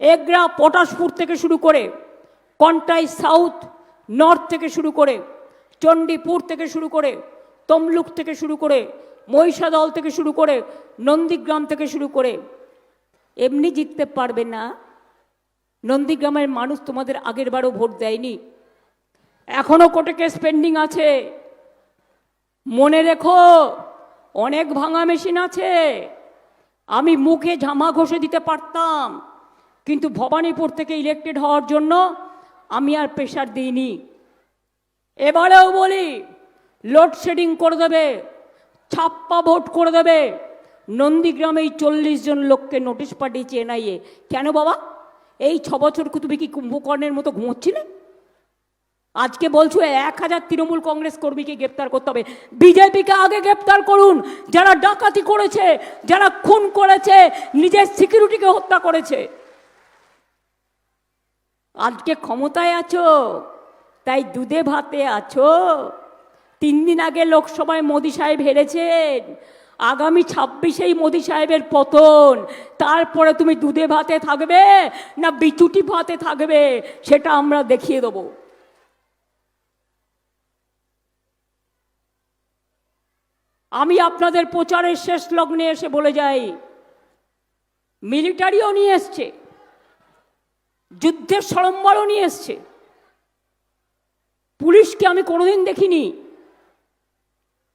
এগরা পটাশপুর থেকে শুরু করে কন্টাই সাউথ নর্থ থেকে শুরু করে চণ্ডীপুর থেকে শুরু করে তমলুক থেকে শুরু করে মহিষাদল থেকে শুরু করে নন্দীগ্রাম থেকে শুরু করে এমনি জিততে পারবে না। নন্দীগ্রামের মানুষ তোমাদের আগের বারও ভোট দেয়নি, এখনো কোর্টে কেস পেন্ডিং আছে। মনে রেখো, অনেক ভাঙা মেশিন আছে। আমি মুখে ঝামা ঘষে দিতে পারতাম, কিন্তু ভবানীপুর থেকে ইলেক্টেড হওয়ার জন্য আমি আর প্রেশার দিইনি। এবারেও বলি, লোডশেডিং করে দেবে, ছাপ্পা ভোট করে দেবে। নন্দীগ্রামেই 40 জন লোককে নোটিশ পাঠিয়েছে এনআইএ। কেন বাবা? এই 6 বছর তুমি কি কুম্ভকর্ণের মতো ঘুমোচ্ছিলে? আজকে বলছো 1000 তৃণমূল কংগ্রেস কর্মীকে গ্রেপ্তার করতে হবে। বিজেপিকে আগে গ্রেপ্তার করুন, যারা ডাকাতি করেছে, যারা খুন করেছে, নিজের সিকিউরিটিকে হত্যা করেছে। আজকে ক্ষমতায় আছো তাই দুধে ভাতে আছো। 3 দিন আগে লোকসভায় মোদি সাহেব হেরেছেন, আগামী 26-এই মোদি সাহেবের পতন। তারপরে তুমি দুধে ভাতে থাকবে না বিচুটি ভাতে থাকবে, সেটা আমরা দেখিয়ে দেবো। আমি আপনাদের প্রচারের শেষ লগ্নে এসে বলে যাই, মিলিটারিও নিয়ে এসছে, যুদ্ধের সরঞ্জামও নিয়ে এসছে। পুলিশকে আমি কোনোদিন দেখিনি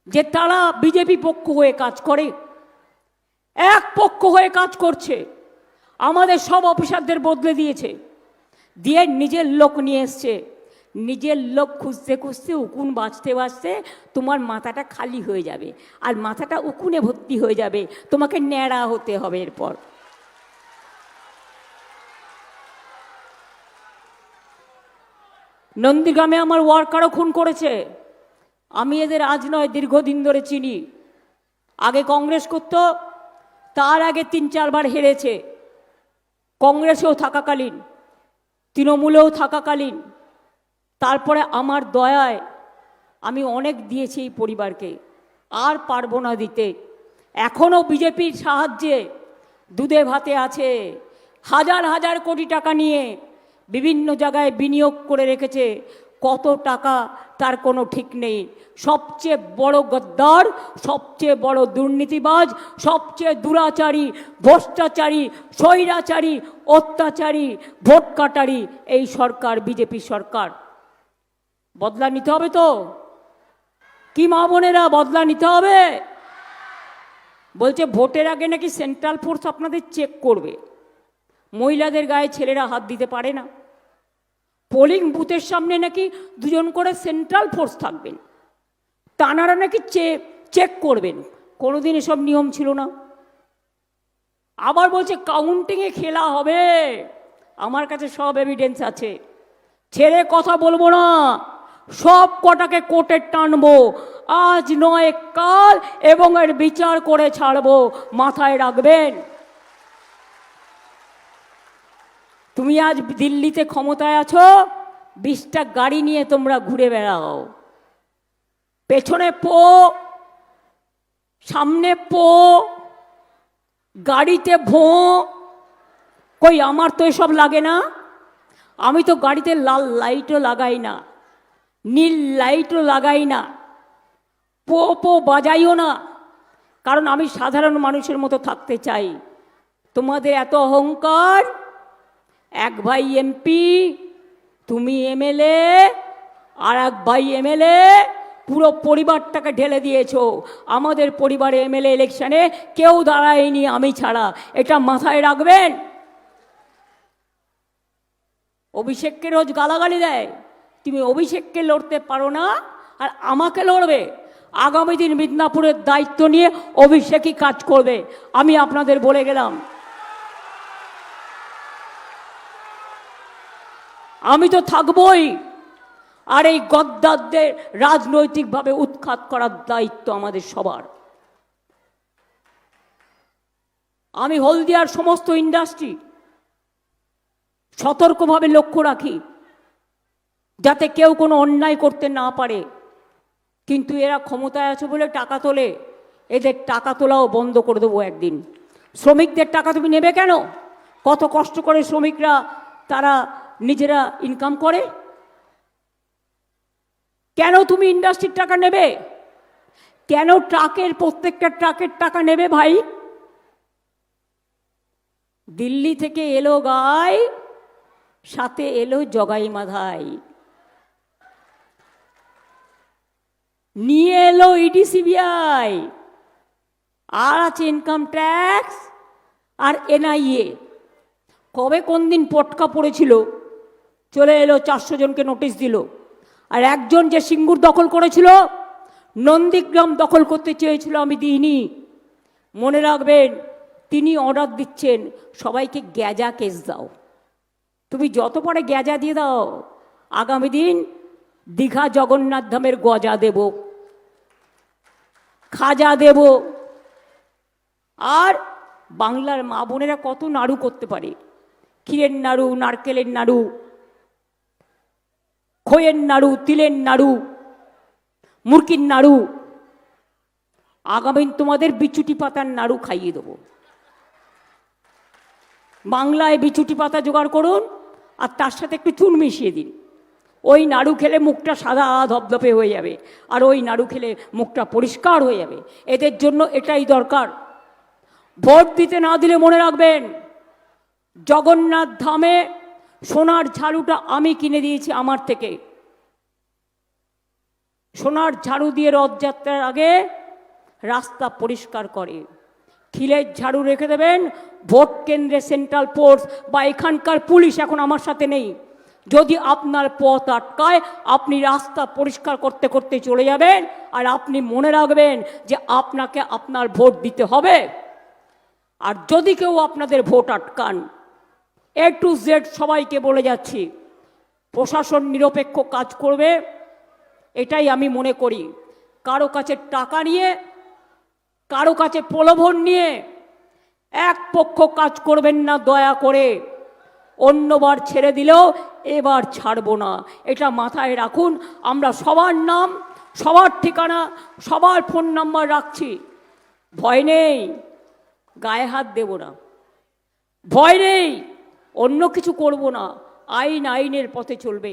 যে তারা বিজেপি পক্ষ হয়ে কাজ করে। এক পক্ষ হয়ে কাজ করছে। আমাদের সব অফিসারদের বদলে দিয়েছে, দিয়ে নিজের লোক নিয়ে এসছে। নিজের লোক খুঁজতে খুঁজতে উকুন বাঁচতে বাঁচতে তোমার মাথাটা খালি হয়ে যাবে, আর মাথাটা উকুনে ভর্তি হয়ে যাবে। তোমাকে ন্যাড়া হতে হবে এরপর। নন্দীগ্রামে আমার ওয়ার্কারও খুন করেছে। আমি এদের আজ নয়, দীর্ঘদিন ধরে চিনি। আগে কংগ্রেস করতো, তার আগে 3-4 বার হেরেছে। কংগ্রেসেও থাকাকালীন, তৃণমূলেও থাকাকালীন। তারপরে আমার দয়ায় আমি অনেক দিয়েছি এই পরিবারকে, আর পারবো না দিতে। এখনও বিজেপির সাহায্যে দুধে ভাতে আছে। হাজার হাজার কোটি টাকা নিয়ে বিভিন্ন জায়গায় বিনিয়োগ করে রেখেছে। কত টাকা তার কোনো ঠিক নেই। সবচেয়ে বড় গদ্দার, সবচেয়ে বড় দুর্নীতিবাজ, সবচেয়ে দুরাচারী, ভ্রষ্টাচারী, স্বৈরাচারী, অত্যাচারী, ভোট কাটারি এই সরকার, বিজেপি সরকার। বদলা নিতে হবে তো? কি মা বোনেরা, বদলা নিতে হবে? বলছে ভোটের আগে নাকি সেন্ট্রাল ফোর্স আপনাদের চেক করবে। মহিলাদের গায়ে ছেলেরা হাত দিতে পারে না। পোলিং বুথের সামনে নাকি 2 জন করে সেন্ট্রাল ফোর্স থাকবেন, তানারা নাকি চেক করবেন। কোনোদিন এসব নিয়ম ছিল না। আবার বলছে কাউন্টিংয়ে খেলা হবে। আমার কাছে সব এভিডেন্স আছে, ছেড়ে কথা বলবো না। সব কটাকে কোর্টে টানবো, আজ নয় কাল, এবং এর বিচার করে ছাড়বো। মাথায় রাখবেন। তুমি আজ দিল্লিতে ক্ষমতায় আছো, 20টা গাড়ি নিয়ে তোমরা ঘুরে বেড়াও। পেছনে পো, সামনে পো, গাড়িতে ভো। কই আমার তো এসব লাগে না। আমি তো গাড়িতে লাল লাইটও লাগাই না, নীল লাইটও লাগাই না, পো পো বাজাইও না, কারণ আমি সাধারণ মানুষের মতো থাকতে চাই। তোমাদের এত অহংকার। এক ভাই এমপি, তুমি এমএলএ, আর এক ভাই এমএলএ, পুরো পরিবারটাকে ঢেলে দিয়েছো। আমাদের পরিবারে এমএলএ ইলেকশনে কেউ দাঁড়ায়নি আমি ছাড়া, এটা মাথায় রাখবেন। অভিষেককে রোজ গালাগালি দেয়, তুমি অভিষেককে লড়তে পারো না আর আমাকে লড়বে। আগামী দিন মিদনাপুরের দায়িত্ব নিয়ে অভিষেকই কাজ করবে, আমি আপনাদের বলে গেলাম। আমি তো থাকবই, আর এই গদ্দারদের রাজনৈতিকভাবে উৎখাত করার দায়িত্ব আমাদের সবার। আমি হলদিয়ার সমস্ত ইন্ডাস্ট্রি সতর্কভাবে লক্ষ্য রাখি, যাতে কেউ কোনো অন্যায় করতে না পারে। কিন্তু এরা ক্ষমতায় আছে বলে টাকা তোলে, এদের টাকা তোলাও বন্ধ করে দেবো একদিন। শ্রমিকদের টাকা তুমি নেবে কেন? কত কষ্ট করে শ্রমিকরা তারা নিজেরা ইনকাম করে। কেন তুমি ইন্ডাস্ট্রির টাকা নেবে? কেন ট্রাকের প্রত্যেকটা ট্রাকের টাকা নেবে ভাই? দিল্লি থেকে এলো গাই, সাথে এলো জগাই মাধাই, নিয়ে এলো ইডি সিবিআই, আর আছে ইনকাম ট্যাক্স আর এনআইএ। কবে কোন দিন পটকা পড়েছিল, চলে এলো 400 জনকে নোটিশ দিল। আর একজন যে সিঙ্গুর দখল করেছিল, নন্দীগ্রাম দখল করতে চেয়েছিল, আমি দিইনি। মনে রাখবেন, তিনি অর্ডার দিচ্ছেন সবাইকে গ্যাজা কেস দাও। তুমি যত পারে গ্যাজা দিয়ে দাও, আগামী দিন দীঘা জগন্নাথ ধামের গজা দেব, খাজা দেব। আর বাংলার মা বোনেরা কত নাড়ু করতে পারে, ক্ষীরের নাড়ু, নারকেলের নাড়ু, খইয়ের নাড়ু, তিলের নাড়ু, মুরগির নাড়ু। আগামী তোমাদের বিচুটি পাতার নাড়ু খাইয়ে দেবো। বাংলায় বিচুটি পাতা জোগাড় করুন, আর তার সাথে একটু চুন মিশিয়ে দিন। ওই নাড়ু খেলে মুখটা সাদা ধপধপে হয়ে যাবে, আর ওই নাড়ু খেলে মুখটা পরিষ্কার হয়ে যাবে। এদের জন্য এটাই দরকার। ভোট দিতে না দিলে মনে রাখবেন, জগন্নাথ ধামে সোনার ঝাড়ুটা আমি কিনে দিয়েছি আমার থেকে। সোনার ঝাড়ু দিয়ে রথযাত্রার আগে রাস্তা পরিষ্কার করে। খিলের ঝাড়ু রেখে দেবেন ভোট কেন্দ্রে সেন্ট্রাল ফোর্স বা এখানকার পুলিশ এখন আমার সাথে নেই। যদি আপনার পথ আটকায়, আপনি রাস্তা পরিষ্কার করতে করতে চলে যাবেন, আর আপনি মনে রাখবেন যে আপনাকে আপনার ভোট দিতে হবে। আর যদি কেউ আপনাদের ভোট আটকান, A to Z সবাইকে বলে যাচ্ছি, প্রশাসন নিরপেক্ষ কাজ করবে, এটাই আমি মনে করি। কারো কাছে টাকা নিয়ে, কারো কাছে প্রলোভন নিয়ে এক পক্ষ কাজ করবেন না দয়া করে। অন্যবার ছেড়ে দিলেও এবার ছাড়বো না, এটা মাথায় রাখুন। আমরা সবার নাম, সবার ঠিকানা, সবার ফোন নাম্বার রাখছি। ভয় নেই, গায়ে হাত দেব না, ভয় নেই, অন্য কিছু করব না। আইন আইনের পথে চলবে।